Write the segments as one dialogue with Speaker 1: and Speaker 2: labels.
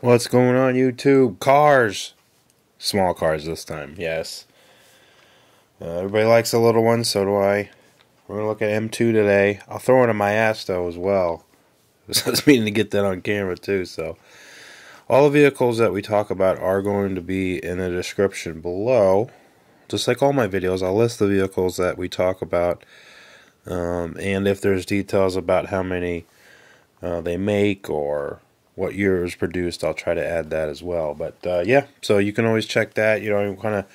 Speaker 1: What's going on, YouTube? Cars! Small cars this time, yes. Everybody likes the little ones, so do I. We're going to look at M2 today. I'll throw in a Myastho as well. I was meaning to get that on camera too, so. All the vehicles that we talk about are going to be in the description below. Just like all my videos, I'll list the vehicles that we talk about. And if there's details about how many they make or what year it was produced, I'll try to add that as well. But yeah, so you can always check that. You know, you kind of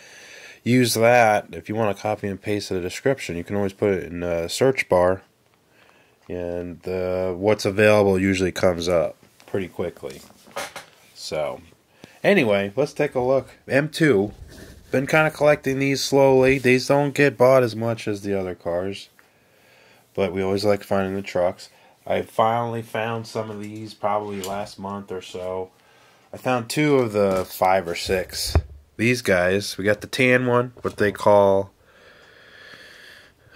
Speaker 1: use that. If you want to copy and paste the description, you can always put it in the search bar. And what's available usually comes up pretty quickly. So, anyway, let's take a look. M2. Been kind of collecting these slowly. These don't get bought as much as the other cars. But we always like finding the trucks. I finally found some of these probably last month or so. I found two of the 5 or 6. These guys. We got the tan one. What they call...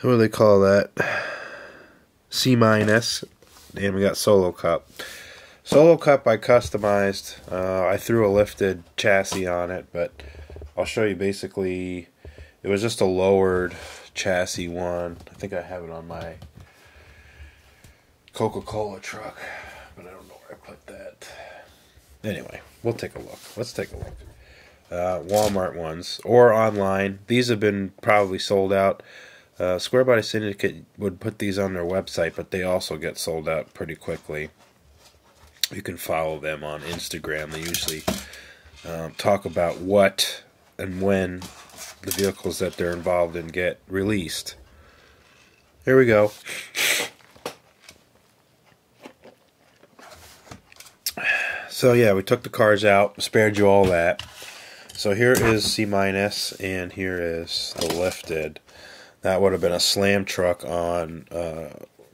Speaker 1: What do they call that? C-. And we got Solo Cup. Solo Cup I customized. I threw a lifted chassis on it, but I'll show you basically. It was just a lowered chassis one. I think I have it on my Coca-Cola truck, but I don't know where I put that. Anyway, we'll take a look. Let's take a look. Walmart ones or online. These have been probably sold out. Square Body Syndicate would put these on their website, but they also get sold out pretty quickly. You can follow them on Instagram. They usually talk about what and when the vehicles that they're involved in get released. Here we go. So yeah, we took the cars out, spared you all that. So here is C-, and here is the lifted. That would have been a slam truck on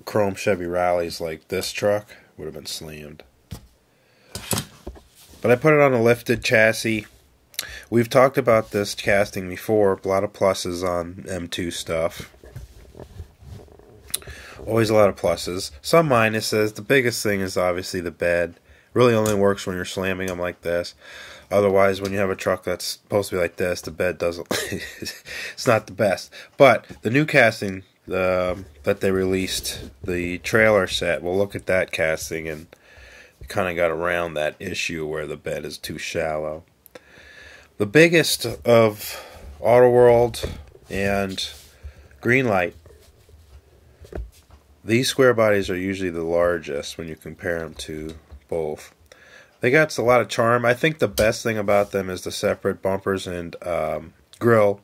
Speaker 1: chrome Chevy rallies like this truck. Would have been slammed. But I put it on a lifted chassis. We've talked about this casting before. A lot of pluses on M2 stuff. Always a lot of pluses. Some minuses. The biggest thing is obviously the bed. Really only works when you're slamming them like this. Otherwise, when you have a truck that's supposed to be like this, the bed doesn't... it's not the best. But the new casting that they released, the trailer set, we'll look at that casting and kind of got around that issue where the bed is too shallow. The biggest of Auto World and Greenlight, these square bodies are usually the largest when you compare them to both. They got a lot of charm. I think the best thing about them is the separate bumpers and grill.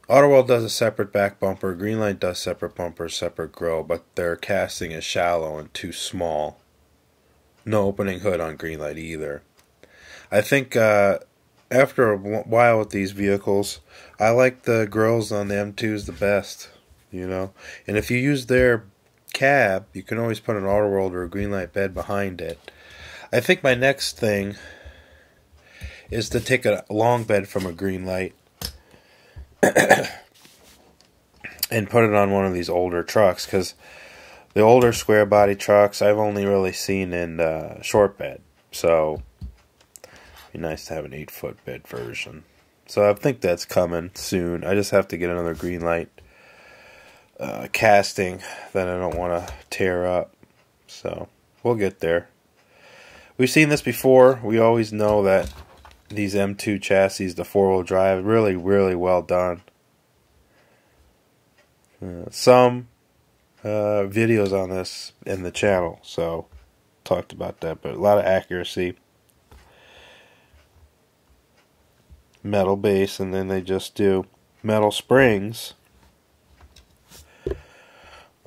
Speaker 1: Auto World does a separate back bumper. Greenlight does separate bumpers, separate grill, but their casting is shallow and too small. No opening hood on Greenlight either. I think after a while with these vehicles, I like the grills on the M2s the best, you know. And if you use their cab, you can always put an Auto World or a Greenlight bed behind it. I think my next thing is to take a long bed from a Greenlight and put it on one of these older trucks, because the older square body trucks I've only really seen in short bed, so it'd be nice to have an 8-foot bed version. So I think that's coming soon. I just have to get another Greenlight casting that I don't want to tear up, so we'll get there. We've seen this before. We always know that these M2 chassis, the 4-wheel drive, really well done. Some videos on this in the channel, so talked about that, but a lot of accuracy. Metal base, and then they just do metal springs,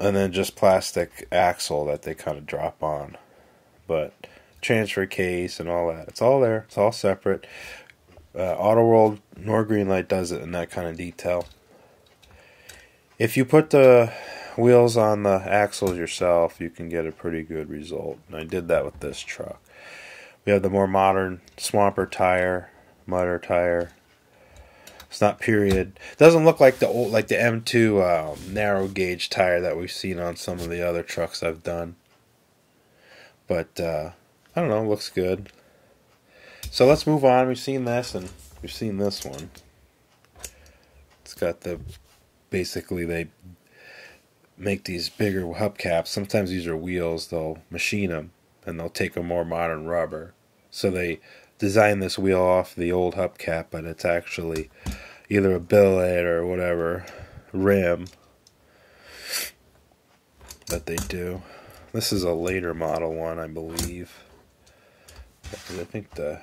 Speaker 1: and then just plastic axle that they kind of drop on. But transfer case and all that, it's all there. It's all separate. Auto World nor Greenlight does it in that kind of detail. If you put the wheels on the axles yourself, you can get a pretty good result. And I did that with this truck. We have the more modern Swamper tire, Mudder tire. It's not period. It doesn't look like the old, like the M2 narrow gauge tire that we've seen on some of the other trucks I've done. But I I don't know, looks good. So let's move on. We've seen this and we've seen this one. It's got the, basically they make these bigger hubcaps. Sometimes these are wheels. They'll machine them and they'll take a more modern rubber. So they design this wheel off the old hubcap, but it's actually either a billet or whatever rim that they do. This is a later model one, I believe. I think the,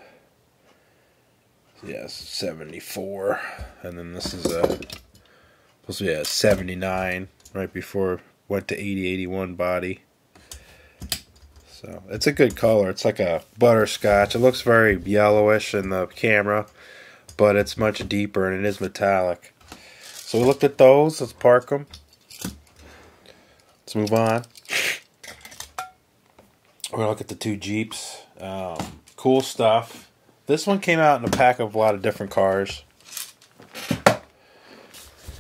Speaker 1: yeah, 74, and then this is a supposed to be a 79, right before went to 80, 81 body. So it's a good color. It's like a butterscotch. It looks very yellowish in the camera, but it's much deeper and it is metallic. So we looked at those. Let's park them. Let's move on. We're gonna look at the two Jeeps. Cool stuff. This one came out in a pack of a lot of different cars,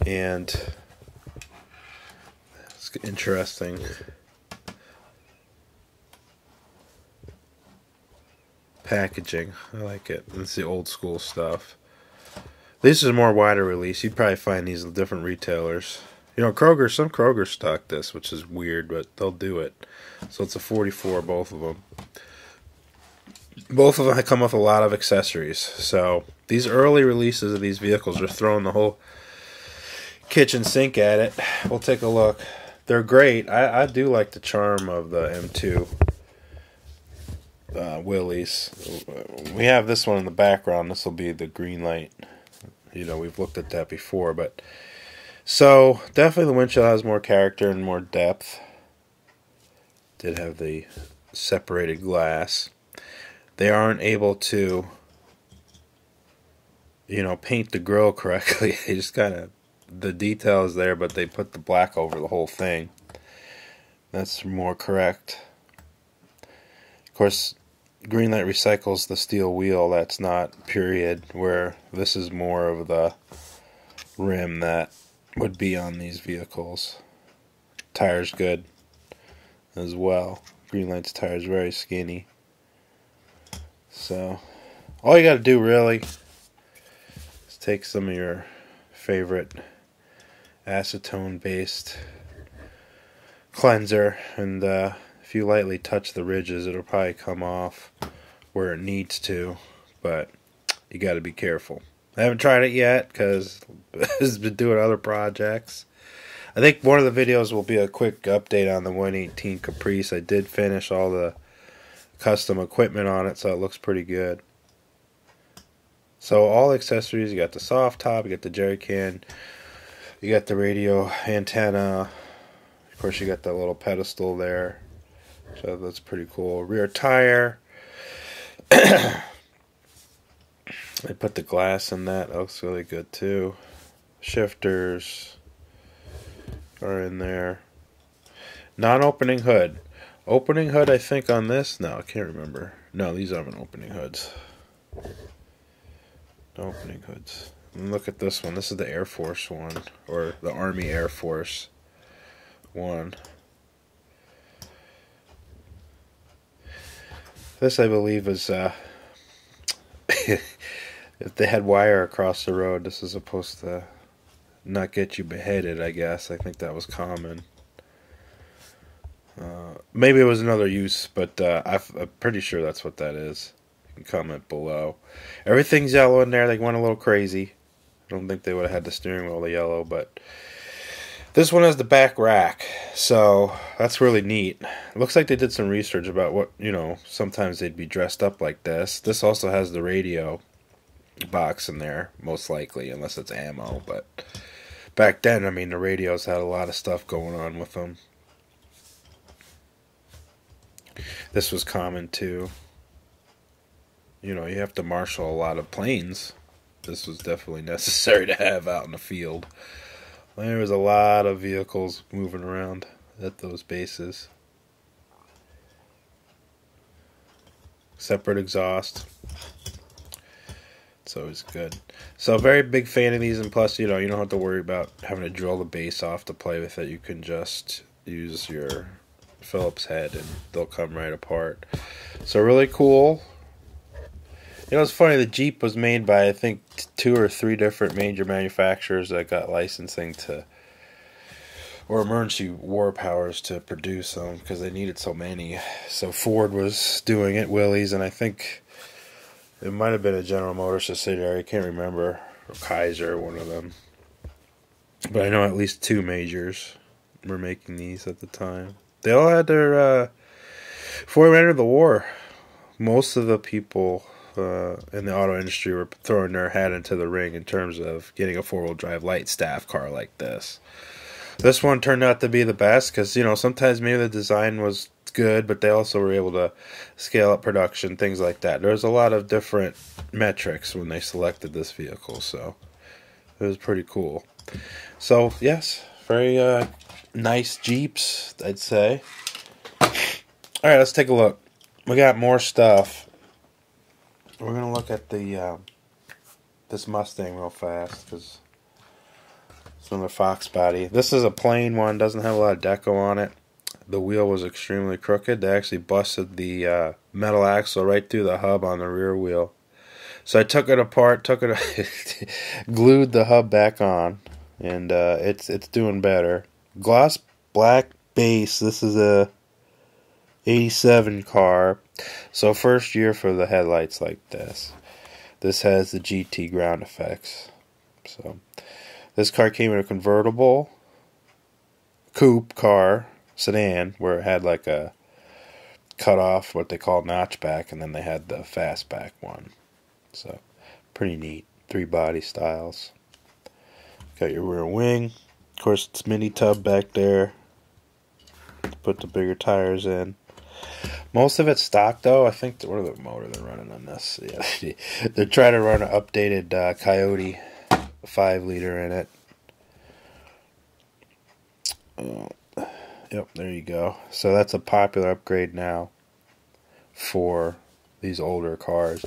Speaker 1: and it's interesting. Packaging, I like it. It's the old school stuff. This is a more wider release. You'd probably find these in different retailers. You know, Kroger, some Kroger stock this, which is weird, but they'll do it. So it's a 44, both of them. Both of them come with a lot of accessories. So these early releases of these vehicles are throwing the whole kitchen sink at it. We'll take a look. They're great. I do like the charm of the M2 Willys. We have this one in the background. This will be the green light. You know, we've looked at that before, but so definitely the windshield has more character and more depth. Did have the separated glass. They aren't able to, you know, paint the grille correctly. They just kind of, the detail is there, but they put the black over the whole thing. That's more correct. Of course, Greenlight recycles the steel wheel. That's not period, where this is more of the rim that would be on these vehicles. Tires good as well. Greenlight's tires very skinny. So all you got to do really is take some of your favorite acetone based cleanser, and if you lightly touch the ridges, it'll probably come off where it needs to, but you got to be careful. I haven't tried it yet because I've been doing other projects. I think one of the videos will be a quick update on the 118 Caprice. I did finish all the custom equipment on it, so it looks pretty good. So all accessories, you got the soft top, you got the jerry can, you got the radio antenna, of course you got that little pedestal there, so that's pretty cool. Rear tire. I put the glass in that. That looks really good too. Shifters are in there. Non-opening hood. Opening hood, I think, on this? No, I can't remember. No, these aren't opening hoods. No opening hoods. And look at this one. This is the Air Force one, or the Army Air Force one. This, I believe, is if they had wire across the road, this is supposed to not get you beheaded, I guess. I think that was common. Maybe it was another use, but I'm pretty sure that's what that is. You can comment below. Everything's yellow in there. They went a little crazy. I don't think they would have had the steering wheel yellow, but this one has the back rack, so that's really neat. It looks like they did some research about what, you know, sometimes they'd be dressed up like this. This also has the radio box in there, most likely, unless it's ammo, but back then, I mean, the radios had a lot of stuff going on with them. This was common too. You know, you have to marshal a lot of planes. This was definitely necessary to have out in the field. There was a lot of vehicles moving around at those bases. Separate exhaust. It's always good. So, very big fan of these, and plus, you know, you don't have to worry about having to drill the base off to play with it. You can just use your Phillips head, and they'll come right apart. So really cool. You know, it's funny, the Jeep was made by, I think, 2 or 3 different major manufacturers that got licensing to, or emergency war powers to produce them, because they needed so many. So Ford was doing it, Willys, and I think it might have been a General Motors subsidiary, I can't remember, or Kaiser, one of them. But I know at least 2 majors were making these at the time. They all had their, before we entered the war, most of the people in the auto industry were throwing their hat into the ring in terms of getting a 4-wheel drive light staff car like this. This one turned out to be the best because, you know, sometimes maybe the design was good, but they also were able to scale up production, things like that. There was a lot of different metrics when they selected this vehicle, so it was pretty cool. So, yes, very nice Jeeps, I'd say. Alright, let's take a look. We got more stuff. We're going to look at the this Mustang real fast, because it's another Fox body. This is a plain one, doesn't have a lot of deco on it. The wheel was extremely crooked. They actually busted the metal axle right through the hub on the rear wheel. So I took it apart, glued the hub back on, and it's doing better. Gloss black base. This is a 87 car. So first year for the headlights like this. This has the GT ground effects. So this car came in a convertible coupe car sedan where it had like a cut off, what they call notchback, and then they had the fastback one. So pretty neat. 3 body styles. Got your rear wing. Of course, it's mini tub back there to put the bigger tires in. Most of it's stock, though. I think, what are the motor they're running on this? Yeah, they're trying to run an updated Coyote 5-liter in it. Yep, there you go. So that's a popular upgrade now for these older cars.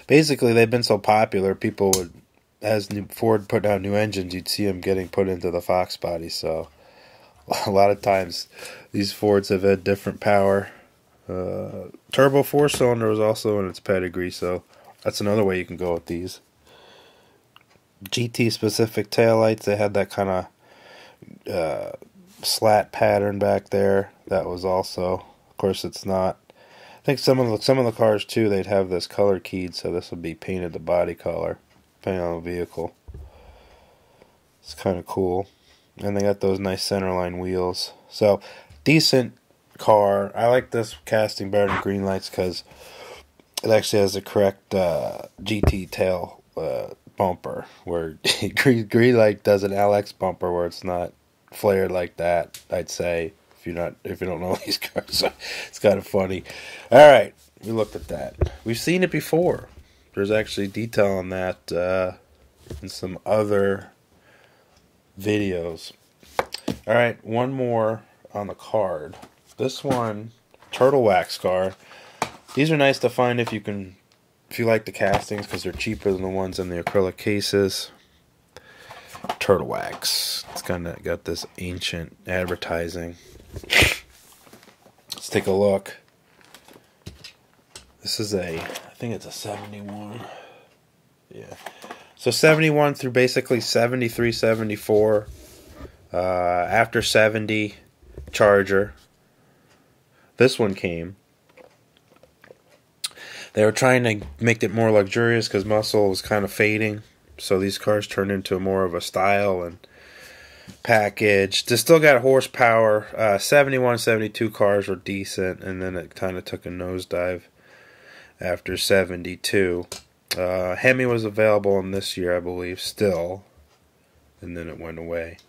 Speaker 1: Basically, they've been so popular, people would, as Ford put out new engines, you'd see them getting put into the Fox body. So a lot of times, these Fords have had different power. Turbo 4-cylinder was also in its pedigree, so that's another way you can go with these. GT specific taillights, they had that kind of slat pattern back there. That was also, of course, it's not. I think some of the cars too, they'd have this color keyed, so this would be painted the body color, depending on the vehicle. It's kind of cool, and they got those nice centerline wheels. So decent car. I like this casting better than green lights because it actually has the correct GT tail bumper, where green light does an LX bumper where it's not flared like that. I'd say if you don't know these cars, so it's kind of funny. All right, we looked at that. We've seen it before. There's actually detail on that in some other videos. All right, one more on the card. This one, turtle wax car. These are nice to find if you like the castings, because they're cheaper than the ones in the acrylic cases. Turtle wax. It's kind of got this ancient advertising. Let's take a look. This is I think it's a 71. Yeah. So 71 through basically 73, 74. After 70, Charger. This one came. They were trying to make it more luxurious because muscle was kind of fading. So these cars turned into more of a style and package. They still got horsepower. 71, 72 cars were decent, and then it kind of took a nosedive after 72. Hemi was available in this year, I believe, still, and then it went away.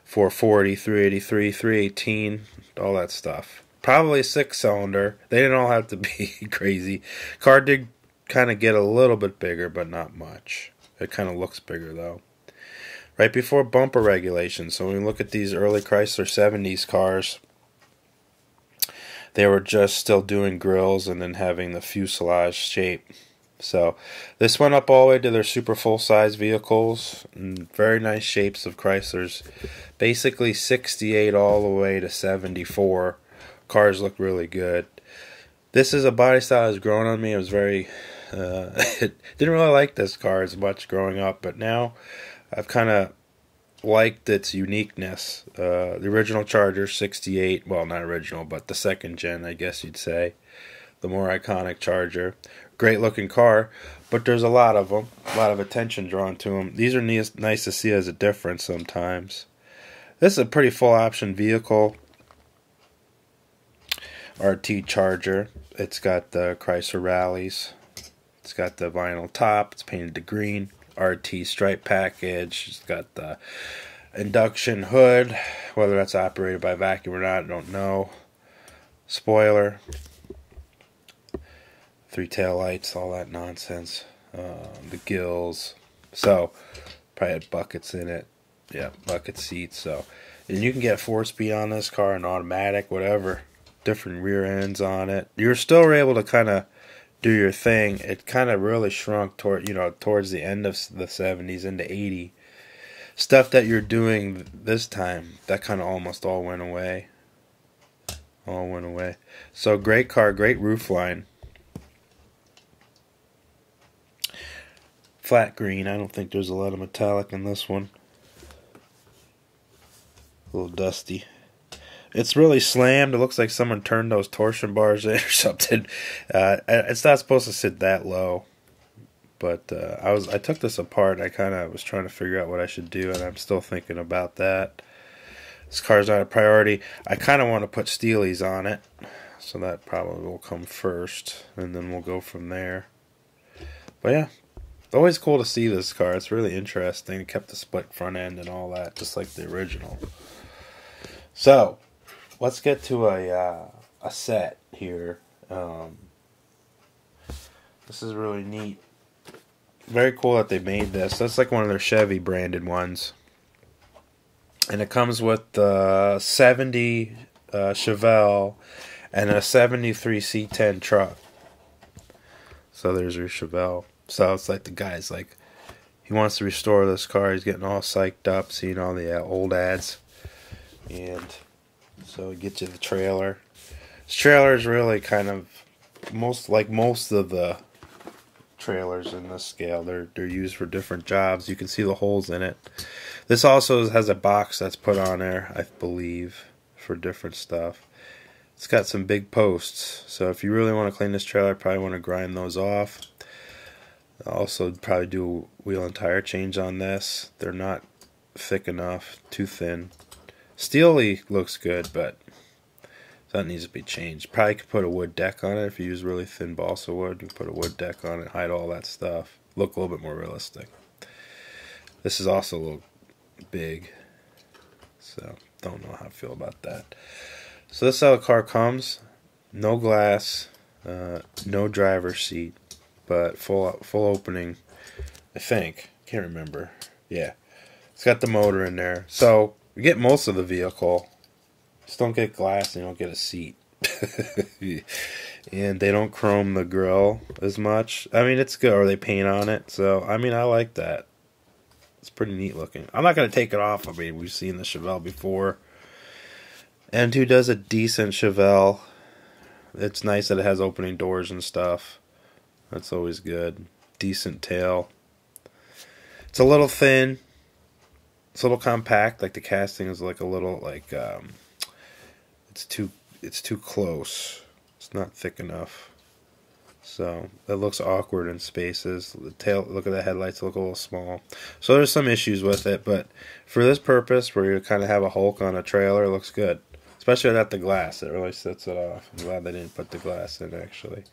Speaker 1: 440, 383, 318, all that stuff. Probably a 6-cylinder. They didn't all have to be crazy. Car did kind of get a little bit bigger, but not much. It kind of looks bigger, though. Right before bumper regulations. So when we look at these early Chrysler 70s cars, they were just still doing grills and then having the fuselage shape. So this went up all the way to their super full-size vehicles. And very nice shapes of Chryslers. Basically 68 all the way to 74 Cars look really good. This is a body style that's grown on me. It was very... didn't really like this car as much growing up, but now I've kind of liked its uniqueness. The original Charger 68, well, not original, but the second gen, I guess you'd say. The more iconic Charger. Great looking car, but there's a lot of them. A lot of attention drawn to them. These are nice to see as a difference sometimes. This is a pretty full option vehicle. RT Charger. It's got the Chrysler Rallies. It's got the vinyl top. It's painted to green. RT stripe package. It's got the induction hood. Whether that's operated by vacuum or not, I don't know. Spoiler. 3 tail lights, all that nonsense. The gills. So, probably had buckets in it. Yeah, bucket seats. So, and you can get 4-speed on this car, and automatic, whatever. Different rear ends on it. You're still able to kind of do your thing. It kind of really shrunk towards the end of the 70s into 80. Stuff that you're doing this time, that kind of almost all went away. So great car, great roof line. Flat green. I don't think there's a lot of metallic in this one. A little dusty. It's really slammed. It looks like someone turned those torsion bars in or something. It's not supposed to sit that low. But I took this apart. I kind of was trying to figure out what I should do, and I'm still thinking about that. This car's not a priority. I kind of want to put Steelies on it, so that probably will come first, and then we'll go from there. But yeah, always cool to see this car. It's really interesting. It kept the split front end and all that, just like the original. So, let's get to a set here. This is really neat. Very cool that they made this. That's like one of their Chevy branded ones. And it comes with the 70 Chevelle and a 73 C10 truck. So there's your Chevelle. So it's like the guy's like, he wants to restore this car. He's getting all psyched up, seeing all the old ads. And so it gets you the trailer. This trailer is really kind of most of the trailers in this scale. They're used for different jobs. You can see the holes in it. This also has a box that's put on there, I believe, for different stuff. It's got some big posts, so if you really want to clean this trailer, probably want to grind those off. Also, probably do a wheel and tire change on this. They're not thick enough, too thin. Steely looks good, but that needs to be changed. Probably could put a wood deck on it if you use really thin balsa wood. You can put a wood deck on it, hide all that stuff. Look a little bit more realistic. This is also a little big, so don't know how I feel about that. So this is how the car comes. No glass, no driver's seat, but full opening, I think. Can't remember. Yeah, it's got the motor in there. So you get most of the vehicle. Just don't get glass and you don't get a seat. And they don't chrome the grill as much. I mean, it's good, or they paint on it. So, I mean, I like that. It's pretty neat looking. I'm not going to take it off. I mean, we've seen the Chevelle before. M2 does a decent Chevelle. It's nice that it has opening doors and stuff. That's always good. Decent tail. It's a little thin. It's a little compact. Like the casting is like a little like it's too close. It's not thick enough. So it looks awkward in spaces. The tail, look at the headlights, look a little small. So there's some issues with it, but for this purpose, where you kind of have a Hulk on a trailer, it looks good. Especially without the glass, it really sets it off. I'm glad they didn't put the glass in, actually.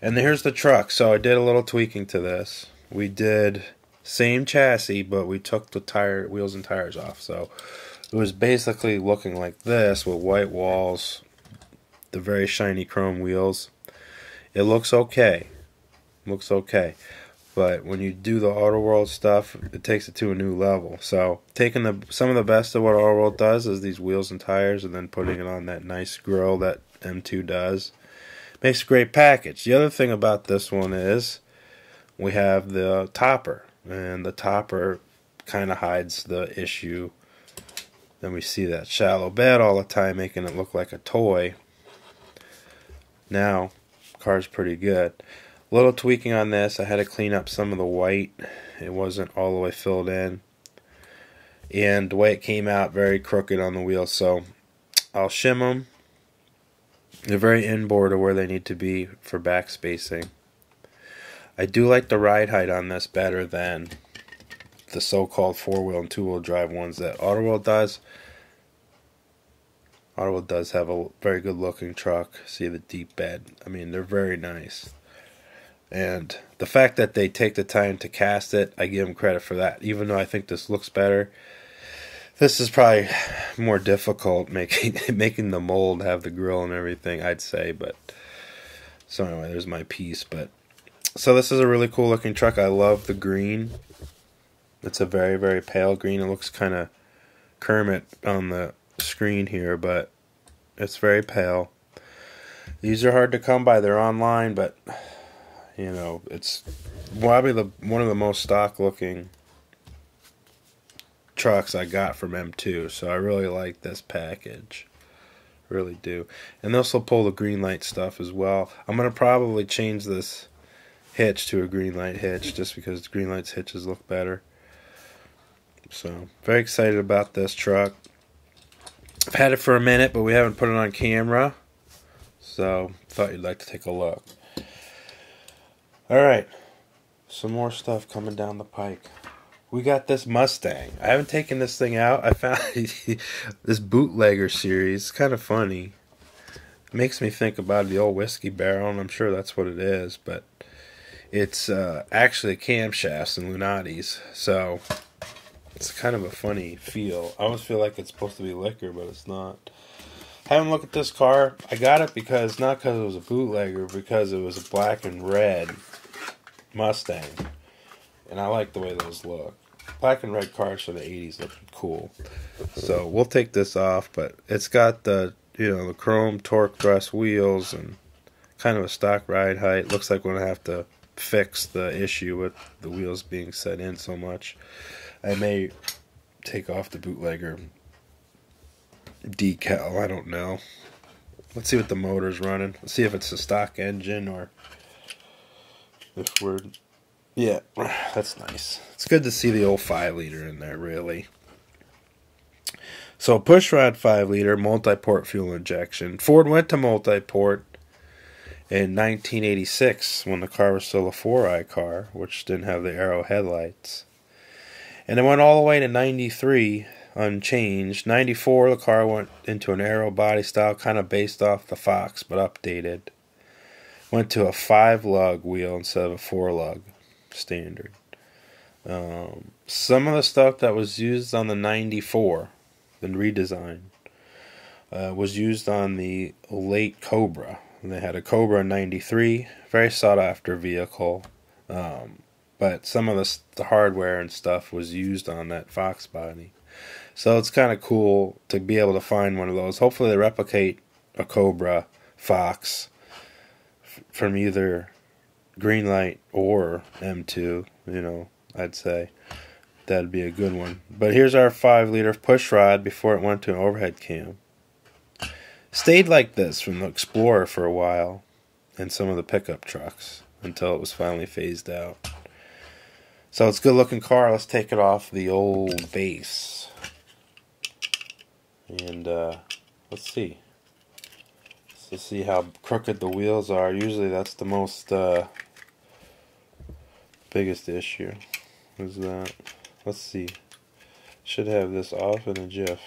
Speaker 1: And here's the truck. So I did a little tweaking to this. We did same chassis, but we took the wheels and tires off. So it was basically looking like this with white walls, the very shiny chrome wheels. It looks okay. Looks okay. But when you do the Auto World stuff, it takes it to a new level. So taking some of the best of what Auto World does is these wheels and tires, and then putting it on that nice grill that M2 does. Makes a great package. The other thing about this one is we have the topper. And the topper kind of hides the issue. Then we see that shallow bed all the time, making it look like a toy. Now, car's pretty good. A little tweaking on this. I had to clean up some of the white. It wasn't all the way filled in. And the way it came out, very crooked on the wheels. So, I'll shim them. They're very inboard of where they need to be for back spacing. I do like the ride height on this better than the so-called four-wheel and two-wheel drive ones that Autoworld does. Autoworld does have a very good-looking truck. See the deep bed. I mean, they're very nice. And the fact that they take the time to cast it, I give them credit for that. Even though I think this looks better, this is probably more difficult making the mold have the grill and everything, I'd say. But so anyway, there's my piece. But so this is a really cool looking truck. I love the green. It's a very, very pale green. It looks kind of Kermit on the screen here, but it's very pale. These are hard to come by. They're online, but you know, it's probably one of the most stock looking trucks I got from M2, so I really like this package. Really do. And this will pull the green light stuff as well. I'm going to probably change this hitch to a green light hitch just because green lights hitches look better. So, very excited about this truck. I've had it for a minute, but we haven't put it on camera. So, thought you'd like to take a look. Alright. Some more stuff coming down the pike. We got this Mustang. I haven't taken this thing out. I found this Bootlegger series. It's kind of funny. It makes me think about the old whiskey barrel, and I'm sure that's what it is. But it's actually Camshafts and Lunatis. So it's kind of a funny feel. I almost feel like it's supposed to be liquor, but it's not. Having a look at this car. I got it because, not because it was a bootlegger, because it was a black and red Mustang. And I like the way those look. Black and red cars from the 80s look cool. So we'll take this off, but it's got the, you know, the chrome torque thrust wheels and kind of a stock ride height. Looks like we're going to have to fix the issue with the wheels being set in so much. I may take off the bootlegger decal. I don't know. Let's see what the motor's running. Let's see if it's a stock engine or if we're... Yeah, that's nice. It's good to see the old 5-liter in there, really. So, pushrod 5-liter, multi-port fuel injection. Ford went to multi-port in 1986 when the car was still a 4i car, which didn't have the arrow headlights. And it went all the way to 93, unchanged. 94, the car went into an arrow body style, kind of based off the Fox, but updated. Went to a 5-lug wheel instead of a 4-lug. Standard. Some of the stuff that was used on the 94, the redesign, was used on the late Cobra. And they had a Cobra in 93, very sought after vehicle, but some of the hardware and stuff was used on that Fox body. So it's kind of cool to be able to find one of those. Hopefully they replicate a Cobra Fox from either Greenlight or M2, you know, I'd say that'd be a good one. But here's our 5-liter pushrod before it went to an overhead cam. Stayed like this from the Explorer for a while and some of the pickup trucks until it was finally phased out. So it's a good looking car. Let's take it off the old base. And let's see. Let's see how crooked the wheels are. Usually that's the most biggest issue is that. Let's see. Should have this off in a jiff.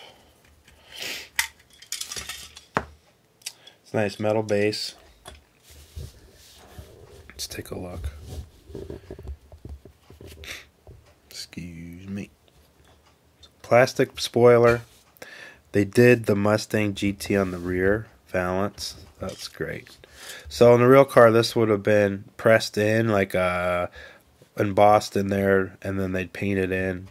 Speaker 1: It's a nice metal base. Let's take a look. Excuse me. Plastic spoiler. They did the Mustang GT on the rear valance. That's great. So in the real car, this would have been pressed in, like embossed in there, and then they'd paint it in.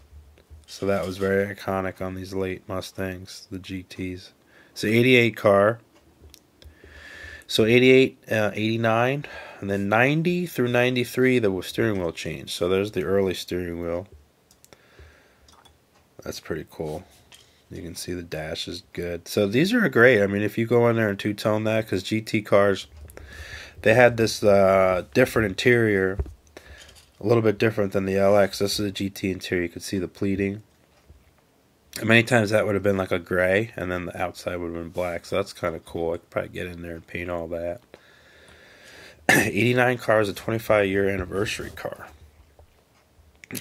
Speaker 1: So that was very iconic on these late Mustangs, the GTs. It's an 88 car. So 88, 89, and then 90 through 93, the steering wheel changed. So there's the early steering wheel. That's pretty cool. You can see the dash is good. So these are great. I mean, if you go in there and two-tone that, because GT cars They had this different interior, a little bit different than the LX. This is a GT interior. You could see the pleating. And many times that would have been like a gray, and then the outside would have been black. So that's kind of cool. I could probably get in there and paint all that. 89 car is a 25-year anniversary car.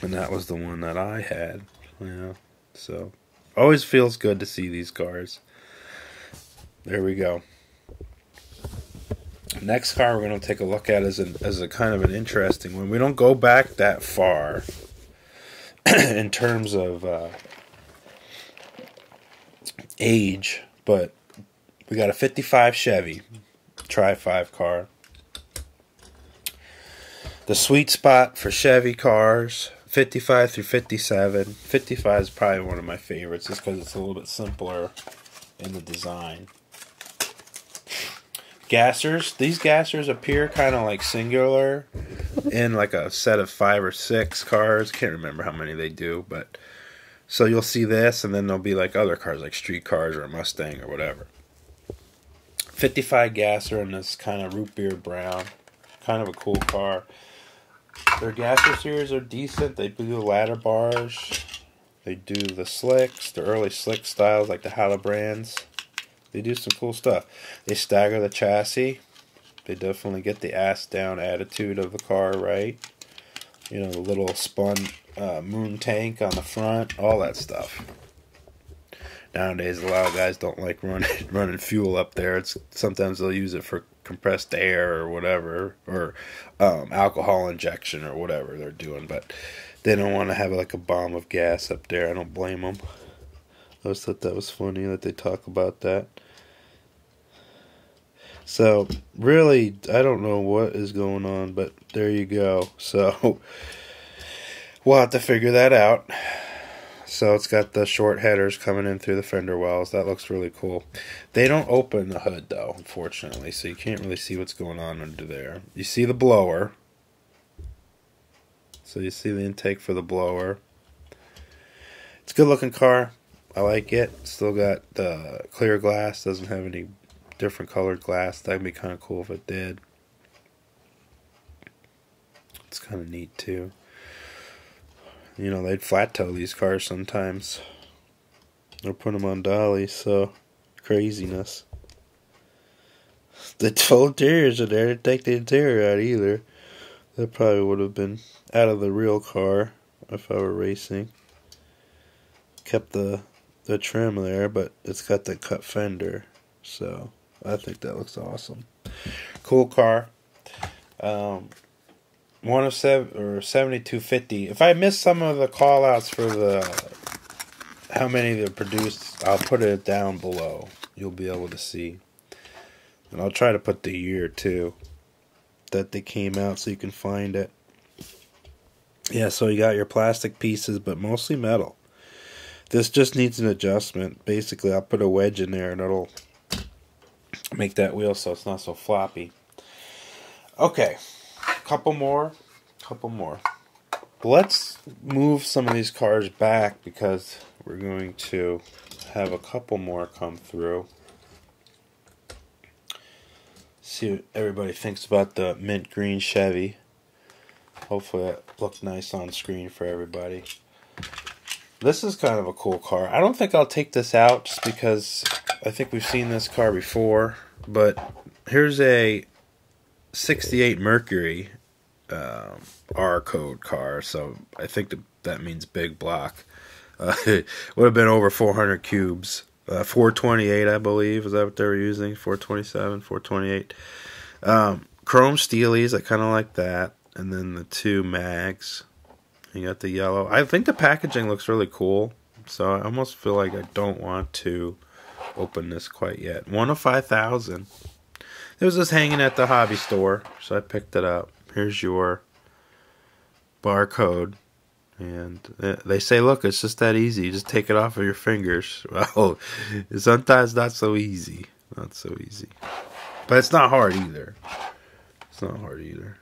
Speaker 1: And that was the one that I had. Yeah. So, always feels good to see these cars. There we go. Next car we're going to take a look at is a kind of an interesting one. We don't go back that far in terms of age, but we got a 55 Chevy Tri-5 car. The sweet spot for Chevy cars, 55 through 57. 55 is probably one of my favorites just because it's a little bit simpler in the design. Gassers. These gassers appear kind of like singular in like a set of 5 or 6 cars. Can't remember how many they do, but so you'll see this, and then there'll be like other cars like street cars or a Mustang or whatever. 55 gasser in this kind of root beer brown. Kind of a cool car. Their gasser series are decent. They do the ladder bars. They do the slicks, the early slick styles like the Hauler brands. They do some cool stuff. They stagger the chassis. They definitely get the ass down attitude of the car right. You know, the little spun moon tank on the front, all that stuff. Nowadays, a lot of guys don't like running fuel up there. Sometimes they'll use it for compressed air or whatever, or alcohol injection or whatever they're doing, but they don't want to have like a bomb of gas up there. I don't blame them. I always thought that was funny that they talk about that. So, really, I don't know what is going on, but there you go. So, we'll have to figure that out. So, it's got the short headers coming in through the fender wells. That looks really cool. They don't open the hood, though, unfortunately, so you can't really see what's going on under there. You see the blower. So, you see the intake for the blower. It's a good-looking car. I like it. Still got the clear glass. Doesn't have any different colored glass. That'd be kind of cool if it did. It's kind of neat too. You know, they'd flat tow these cars sometimes. Or put them on dollies, so craziness. The full interiors in there. Didn't take the interior out either. That probably would have been out of the real car if I were racing. Kept the trim there, but it's got the cut fender, so I think that looks awesome. Cool car. One of 7250. If I missed some of the call outs for the how many they're produced, I'll put it down below. You'll be able to see, and I'll try to put the year too that they came out so you can find it. Yeah, so you got your plastic pieces, but mostly metal. This just needs an adjustment. Basically, I'll put a wedge in there and it'll make that wheel so it's not so floppy. Okay, couple more. Let's move some of these cars back because we're going to have a couple more come through. See what everybody thinks about the mint green Chevy. Hopefully that looked nice on screen for everybody. This is kind of a cool car. I don't think I'll take this out just because I think we've seen this car before. But here's a 68 Mercury R code car. So I think that means big block. It would have been over 400 cubes. 428, I believe. Is that what they were using? 427, 428. Chrome steelies. I kind of like that. And then the 2 mags. You got the yellow. I think the packaging looks really cool. So I almost feel like I don't want to open this quite yet. 1 of 5,000. It was just hanging at the hobby store. So I picked it up. Here's your barcode. And they say, look, it's just that easy. You just take it off of your fingers. Well, it's sometimes not so easy. Not so easy. But it's not hard either. It's not hard either.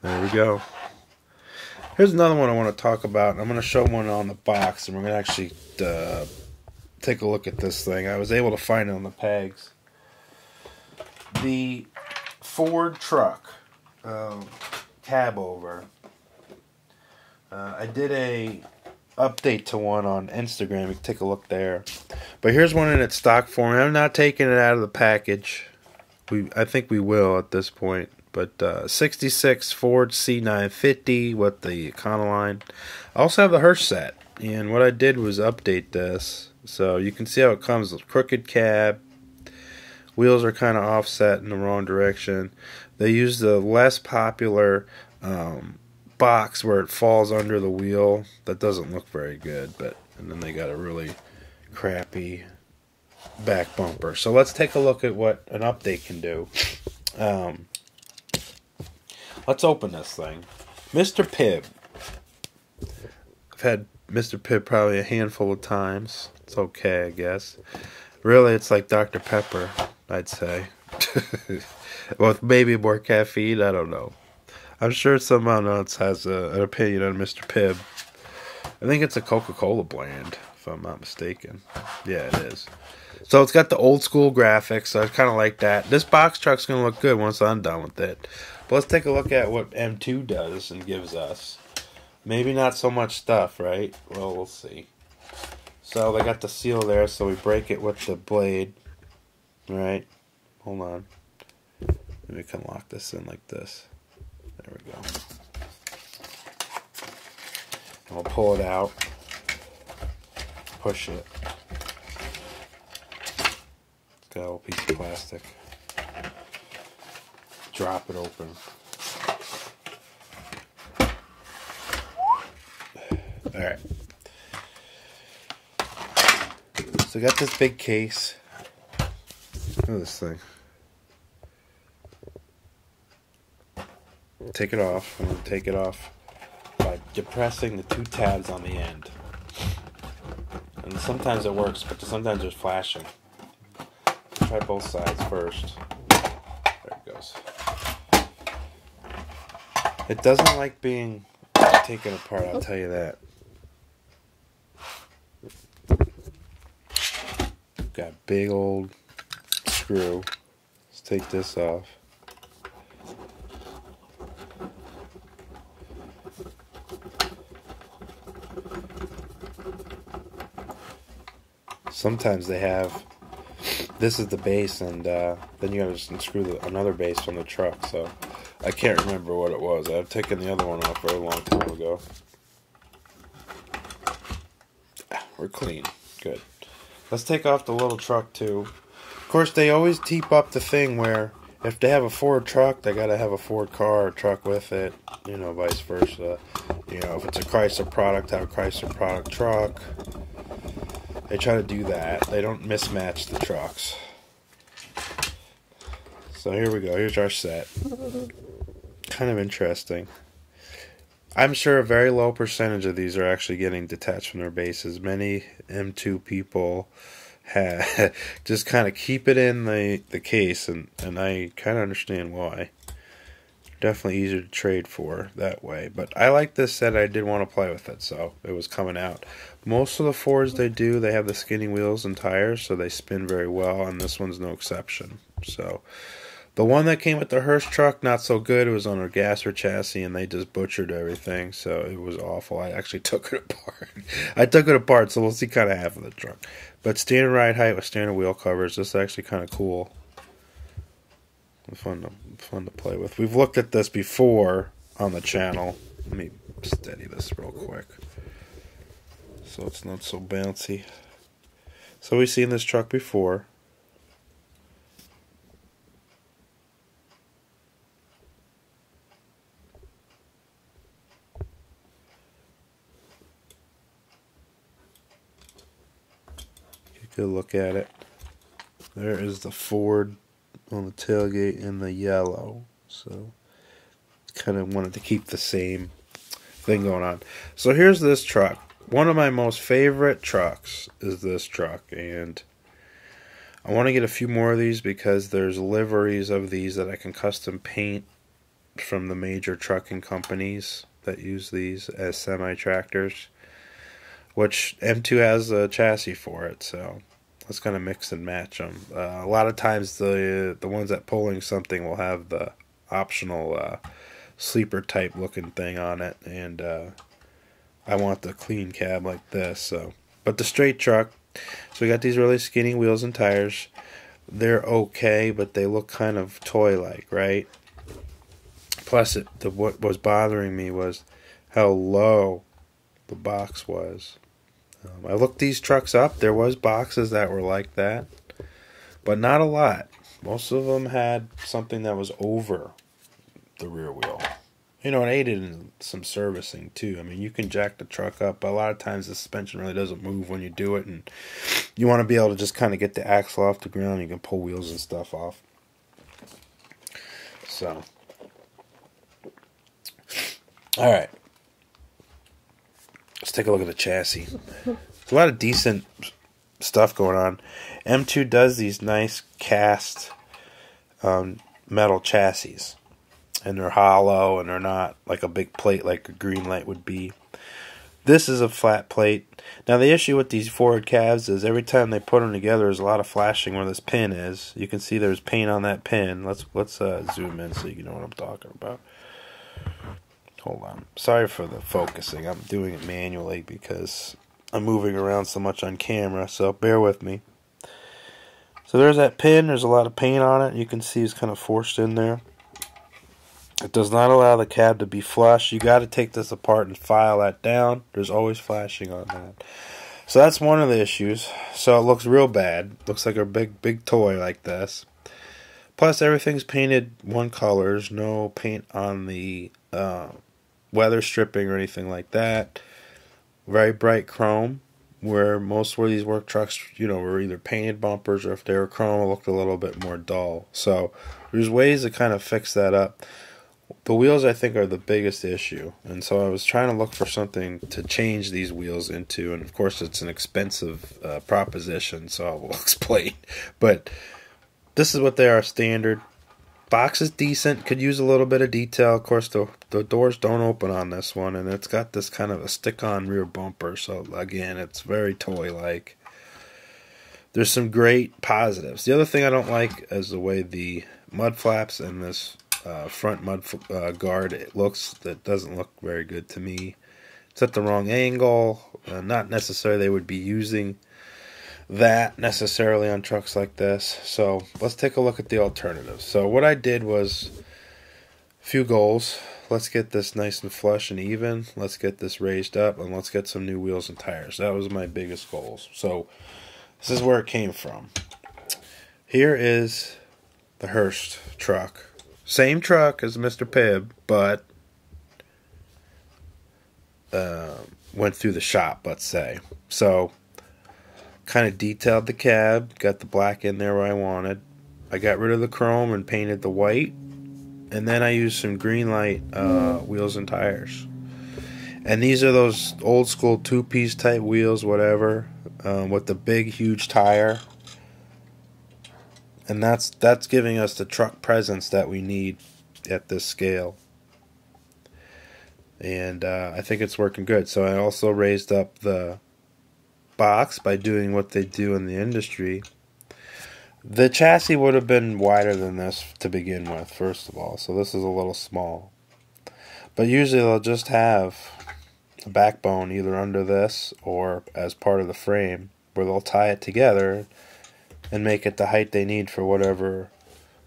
Speaker 1: There we go. Here's another one I want to talk about. I'm going to show one on the box, and we're going to actually take a look at this thing. I was able to find it on the pegs. The Ford truck. Cab over. I did a update to one on Instagram. You can take a look there. But here's one in its stock form. I'm not taking it out of the package. I think we will at this point. But 66 Ford C950 with the Econoline. I also have the Hurst set. And what I did was update this. So you can see how it comes with crooked cab. Wheels are kind of offset in the wrong direction. They use the less popular box where it falls under the wheel. That doesn't look very good. And then they got a really crappy back bumper. So let's take a look at what an update can do. Let's open this thing. Mr. Pibb. I've had Mr. Pibb probably a handful of times. It's okay, I guess. Really, it's like Dr. Pepper, I'd say. With maybe more caffeine, I don't know. I'm sure someone else has an opinion on Mr. Pibb. I think it's a Coca-Cola brand, if I'm not mistaken. Yeah, it is. So it's got the old school graphics, so I kind of like that. This box truck's going to look good once I'm done with it. But let's take a look at what M2 does and gives us. Maybe not so much stuff, right? Well, we'll see. So they got the seal there, so we break it with the blade. Right? Hold on. Maybe we can lock this in like this. There we go. And we'll pull it out. Push it. It's got a little piece of plastic. Drop it open. Alright. So I got this big case. Look at this thing. Take it off. I'm going to take it off by depressing the two tabs on the end. And sometimes it works, but sometimes there's flashing. Try both sides first. There it goes. It doesn't like being taken apart, I'll tell you that. Got a big old screw. Let's take this off. Sometimes they have, this is the base, and then you gotta just unscrew another base from the truck, so I can't remember what it was. I've taken the other one off a very long time ago. We're clean. Good. Let's take off the little truck too. Of course, they always teep up the thing where if they have a Ford truck, they gotta have a Ford car or truck with it. You know, vice versa. You know, if it's a Chrysler product, have a Chrysler product truck. They try to do that. They don't mismatch the trucks. So here we go. Here's our set. Kind of interesting. I'm sure a very low percentage of these are actually getting detached from their bases. Many M2 people just kind of keep it in the case, and I kind of understand why. Definitely easier to trade for that way. But I like this set. I did want to play with it, so it was coming out. Most of the Fords they have the skinny wheels and tires, so they spin very well, and this one's no exception. So the one that came with the Hurst truck, not so good. It was on a Gasser chassis, and they just butchered everything, so it was awful. I actually took it apart. I took it apart, so we'll see kind of half of the truck. But standard ride height with standard wheel covers. This is actually kind of cool. Fun to play with. We've looked at this before on the channel. Let me steady this real quick so it's not so bouncy. So we've seen this truck before. Get a good look at it. There is the Ford on the tailgate in the yellow, so kind of wanted to keep the same thing going on. So here's this truck. One of my most favorite trucks is this truck, and I want to get a few more of these because there's liveries of these that I can custom paint from the major trucking companies that use these as semi-tractors, which M2 has a chassis for it, so let's kind of mix and match them. A lot of times the ones that pulling something will have the optional sleeper type looking thing on it, and I want the clean cab like this. So, but the straight truck. So we got these really skinny wheels and tires. They're okay, but they look kind of toy-like, right? Plus, what was bothering me was how low the box was. I looked these trucks up. There was boxes that were like that, but not a lot. Most of them had something that was over the rear wheel. You know, it aided in some servicing, too. I mean, you can jack the truck up, but a lot of times the suspension really doesn't move when you do it, and you want to be able to just kind of get the axle off the ground. You can pull wheels and stuff off. So, all right. Let's take a look at the chassis. There's a lot of decent stuff going on. M2 does these nice cast metal chassis. And they're hollow, and they're not like a big plate like a green light would be. This is a flat plate. Now the issue with these Ford cabs is every time they put them together, there's a lot of flashing where this pin is. You can see there's paint on that pin. Let's zoom in so you know what I'm talking about. Hold on. Sorry for the focusing. I'm doing it manually because I'm moving around so much on camera, so bear with me. So there's that pin. There's a lot of paint on it. You can see it's kind of forced in there. It does not allow the cab to be flush. You got to take this apart and file that down. There's always flashing on that. So that's one of the issues. So it looks real bad. Looks like a big toy like this. Plus everything's painted one color. There's no paint on the weather stripping or anything like that. Very bright chrome. Where most of these work trucks, you know, were either painted bumpers or if they were chrome, it looked a little bit more dull. So there's ways to kind of fix that up. The wheels, I think, are the biggest issue, and so I was trying to look for something to change these wheels into, and of course it's an expensive proposition, so I will explain. But this is what they are standard. Box is decent, could use a little bit of detail. Of course, the doors don't open on this one, and it's got this kind of a stick-on rear bumper, so again, it's very toy-like. There's some great positives. The other thing I don't like is the way the mud flaps and this front mud guard that doesn't look very good to me. It's at the wrong angle. Not necessarily they would be using that necessarily on trucks like this. So let's take a look at the alternatives. So what I did was a few goals. Let's get this nice and flush and even. Let's get this raised up, and let's get some new wheels and tires. That was my biggest goals. So this is where it came from. Here is the Hurst truck. Same truck as Mr. Pibb, but went through the shop, let's say. So, kind of detailed the cab, got the black in there where I wanted. I got rid of the chrome and painted the white. And then I used some green light wheels and tires. And these are those old school two-piece type wheels, whatever, with the big, huge tire. And that's giving us the truck presence that we need at this scale. And I think it's working good. So I also raised up the box by doing what they do in the industry. The chassis would have been wider than this to begin with, first of all. So this is a little small. But usually they'll just have a backbone either under this or as part of the frame where they'll tie it together and make it the height they need for whatever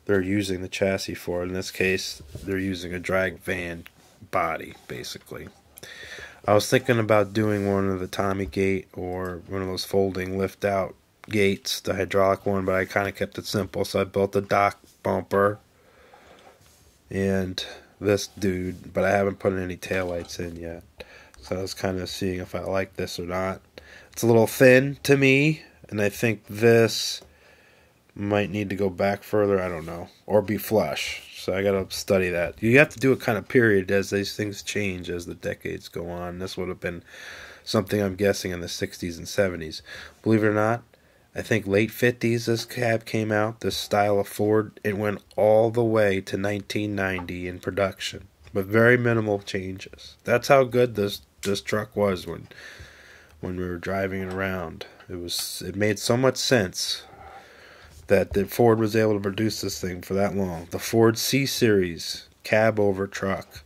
Speaker 1: they're using the chassis for. In this case, they're using a drag van body, basically. I was thinking about doing one of the Tommy gate or one of those folding lift-out gates, the hydraulic one, but I kind of kept it simple, so I built a dock bumper and this dude, but I haven't put any taillights in yet. So I was kind of seeing if I like this or not. It's a little thin to me, and I think this might need to go back further, I don't know, or be flush. So I gotta study that. You have to do it kind of period as these things change as the decades go on. This would have been something I'm guessing in the 60s and 70s. Believe it or not, I think late 50s this cab came out, this style of Ford. It went all the way to 1990 in production with very minimal changes. That's how good this truck was when we were driving it around. It made so much sense that Ford was able to produce this thing for that long. The Ford C Series cab over truck.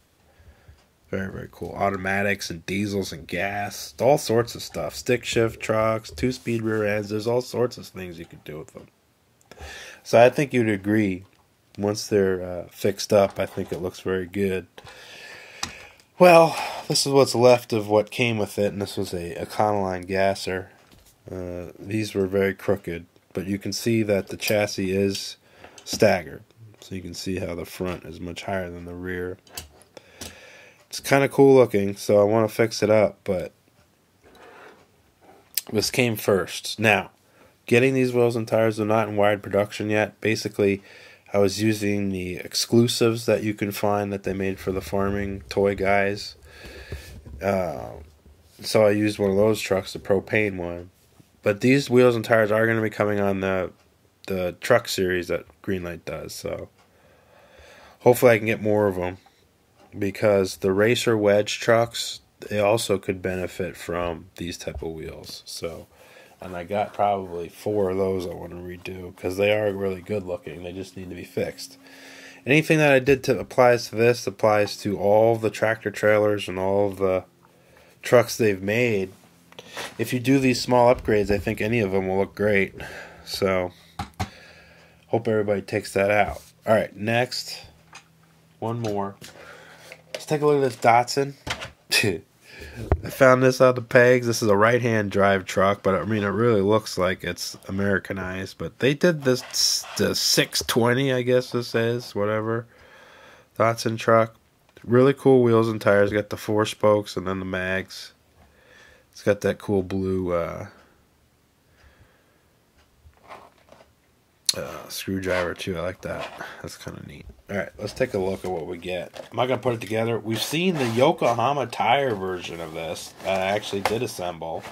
Speaker 1: Very, very cool. Automatics and diesels and gas. All sorts of stuff. Stick shift trucks, 2-speed rear ends. There's all sorts of things you could do with them. So I think you'd agree. Once they're fixed up, I think it looks very good. Well, this is what's left of what came with it. And this was a Econoline Gasser. These were very crooked. But you can see that the chassis is staggered. So you can see how the front is much higher than the rear. It's kind of cool looking, so I want to fix it up, but this came first. Now, getting these wheels and tires are not in wide production yet. Basically, I was using the exclusives that you can find that they made for the farming toy guys. So I used one of those trucks, the propane one. But these wheels and tires are going to be coming on the truck series that Greenlight does. So hopefully I can get more of them, because the racer wedge trucks, they also could benefit from these type of wheels. So, and I got probably 4 of those I want to redo, because they are really good looking. They just need to be fixed. Anything that I did to applies to this applies to all the tractor trailers and all of the trucks they've made. If you do these small upgrades, I think any of them will look great. So, hope everybody takes that out. Alright, next. One more. Let's take a look at this Datsun. I found this on the pegs. This is a right-hand drive truck, but I mean, it really looks like it's Americanized. But they did this, the 620, I guess this is, whatever. Datsun truck. Really cool wheels and tires. Got the 4 spokes and then the mags. It's got that cool blue screwdriver too. I like that. That's kind of neat. Alright, let's take a look at what we get. I'm not going to put it together. We've seen the Yokohama tire version of this that I actually did assemble.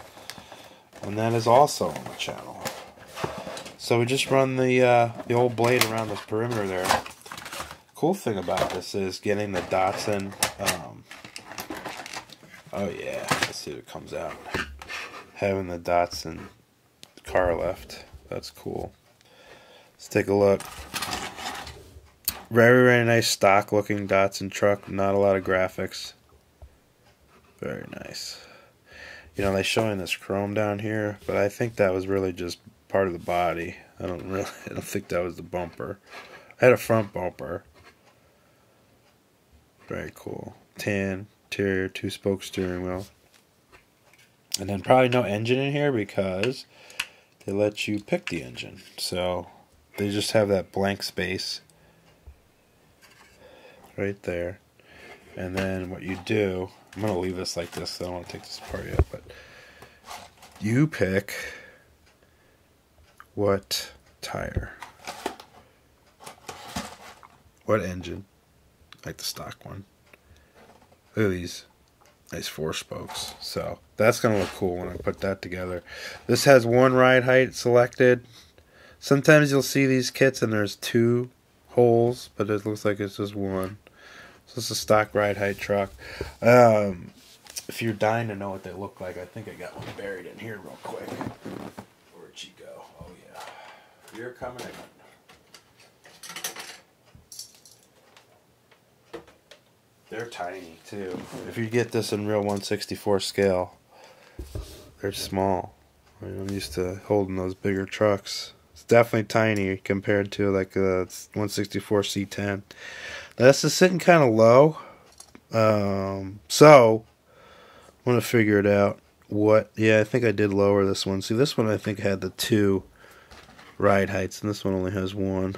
Speaker 1: And that is also on the channel. So we just run the old blade around this perimeter there. Cool thing about this is getting the Datsun. Oh yeah, let's see if it comes out. Having the Datsun car lift. That's cool. Let's take a look. Very, very nice stock looking Datsun truck. Not a lot of graphics. Very nice. You know, they're showing this chrome down here, but I think that was really just part of the body. I don't think that was the bumper. I had a front bumper. Very cool. Tan interior, 2-spoke steering wheel. And then probably no engine in here because they let you pick the engine. So they just have that blank space right there. And then what you do, I'm going to leave this like this. I don't want to take this apart yet, but you pick what tire, what engine, like the stock one. Look at these nice 4 spokes. So that's going to look cool when I put that together. This has 1 ride height selected. Sometimes you'll see these kits and there's 2 holes, but it looks like it's just 1. So it's a stock ride height truck. If you're dying to know what they look like, I think I got one buried in here real quick. Where'd she go? Oh yeah. You're coming in. They're tiny too. If you get this in real 1/64 scale, they're small. I mean, I'm used to holding those bigger trucks. It's definitely tiny compared to like a 1/64 C10. Now, this is sitting kind of low, so I'm gonna figure it out. Yeah, I think I did lower this one. See, this one I think had the 2 ride heights, and this one only has 1.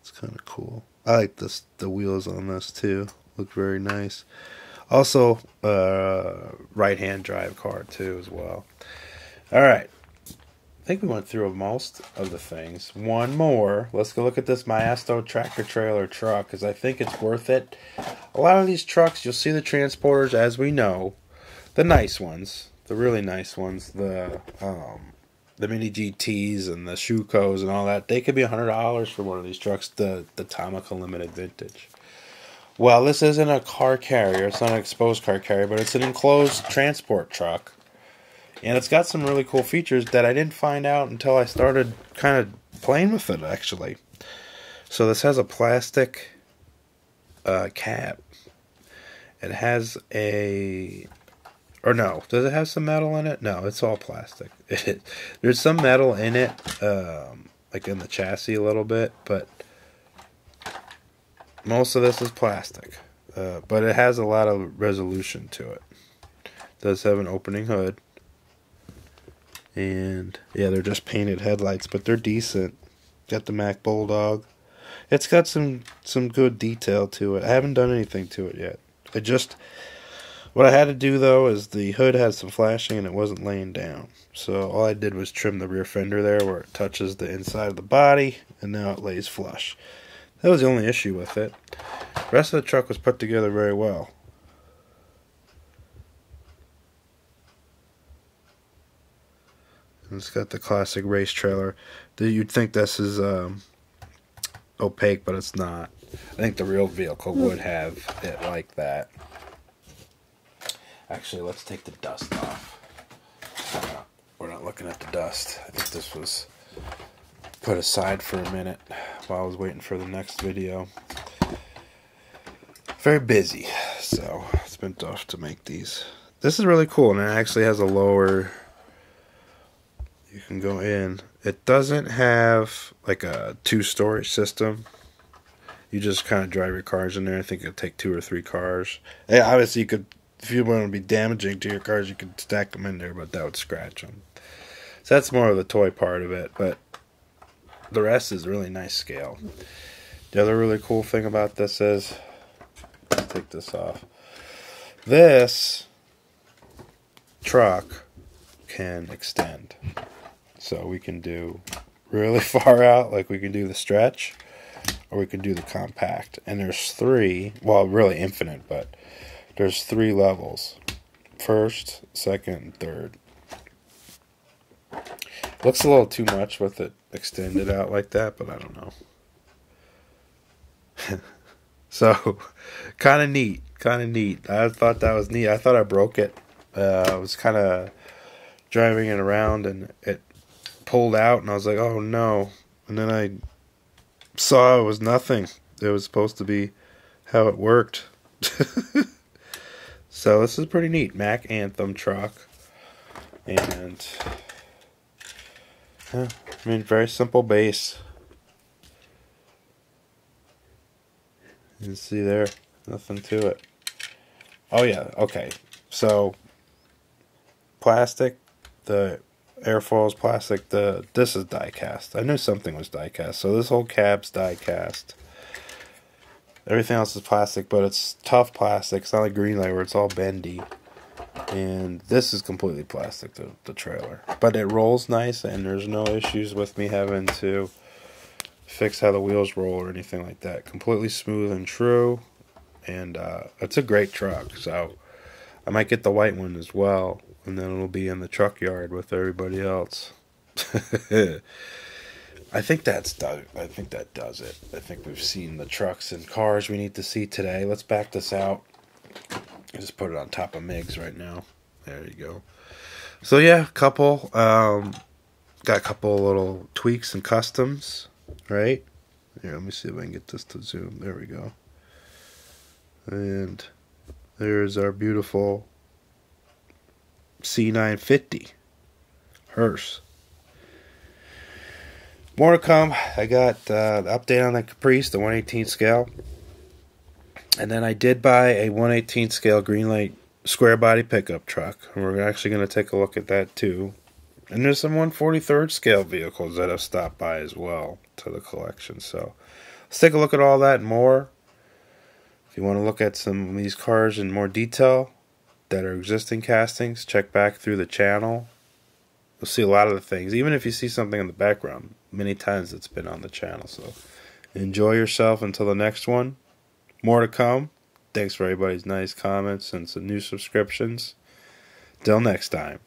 Speaker 1: It's kind of cool. I like this. The wheels on this too look very nice. Also, right-hand drive car too as well. All right, I think we went through most of the things. One more. Let's go look at this Myastho tractor trailer truck because I think it's worth it. A lot of these trucks, you'll see the transporters, as we know, the nice ones, the really nice ones, the mini GTs and the Schucos and all that. They could be $100 for one of these trucks, the Tomica Limited Vintage. Well, this isn't a car carrier. It's not an exposed car carrier, but it's an enclosed transport truck. And it's got some really cool features that I didn't find out until I started kind of playing with it, actually. So this has a plastic cap. It has a... Or no, does it have some metal in it? No, it's all plastic. There's some metal in it, like in the chassis a little bit, but most of this is plastic. But it has a lot of resolution to it. It does have an opening hood. And yeah, they're just painted headlights, but they're decent. Got the Mack Bulldog. It's got some good detail to it. I haven't done anything to it yet. What I had to do though is the hood had some flashing and it wasn't laying down. So all I did was trim the rear fender there where it touches the inside of the body, and now it lays flush. That was the only issue with it. The rest of the truck was put together very well. It's got the classic race trailer. You'd think this is opaque, but it's not. I think the real vehicle would have it like that. Actually, let's take the dust off. We're not looking at the dust. I think this was put aside for a minute while I was waiting for the next video. Very busy, so it's been tough to make these. This is really cool, and it actually has a lower... You can go in. It doesn't have like a 2-storage system. You just kind of drive your cars in there. I think it'll take 2 or 3 cars. Yeah, obviously, you could, if you want to be damaging to your cars, you could stack them in there, but that would scratch them. So that's more of the toy part of it, but the rest is really nice scale. The other really cool thing about this is, let's take this off. This truck can extend. So we can do really far out, like we can do the stretch, or we can do the compact. And there's 3, well, really infinite, but there's 3 levels. First, second, and third. Looks a little too much with it extended out like that, but I don't know. So, kind of neat. I thought that was neat. I thought I broke it. I was kind of driving it around, and it pulled out, and I was like, oh no. And then I saw it was nothing. It was supposed to be how it worked. So this is pretty neat. Mack Anthem truck. And yeah, I mean, very simple base. You can see there, nothing to it. Oh yeah, okay. So plastic, the airfoil is plastic. This is diecast. I knew something was diecast. So this whole cab's diecast. Everything else is plastic, but it's tough plastic. It's not like Greenlight where it's all bendy. And this is completely plastic, the trailer. But it rolls nice, and there's no issues with me having to fix how the wheels roll or anything like that. Completely smooth and true. And it's a great truck. So I might get the white one as well. And then it'll be in the truck yard with everybody else. I think that does it. I think we've seen the trucks and cars we need to see today. Let's back this out. I just put it on top of Migs right now. There you go. So yeah, got a couple little tweaks and customs, right? Here, let me see if I can get this to zoom. There we go. And there's our beautiful C950 Hurst. More to come. I got the update on the Caprice, the 1/18 scale. And then I did buy a 1/18 scale Greenlight square body pickup truck. And we're actually going to take a look at that too. And there's some 1/43 scale vehicles that have stopped by as well to the collection. So let's take a look at all that and more. If you want to look at some of these cars in more detail that are existing castings, check back through the channel. You'll see a lot of the things. Even if you see something in the background, many times it's been on the channel. So enjoy yourself until the next one. More to come. Thanks for everybody's nice comments and some new subscriptions. Till next time.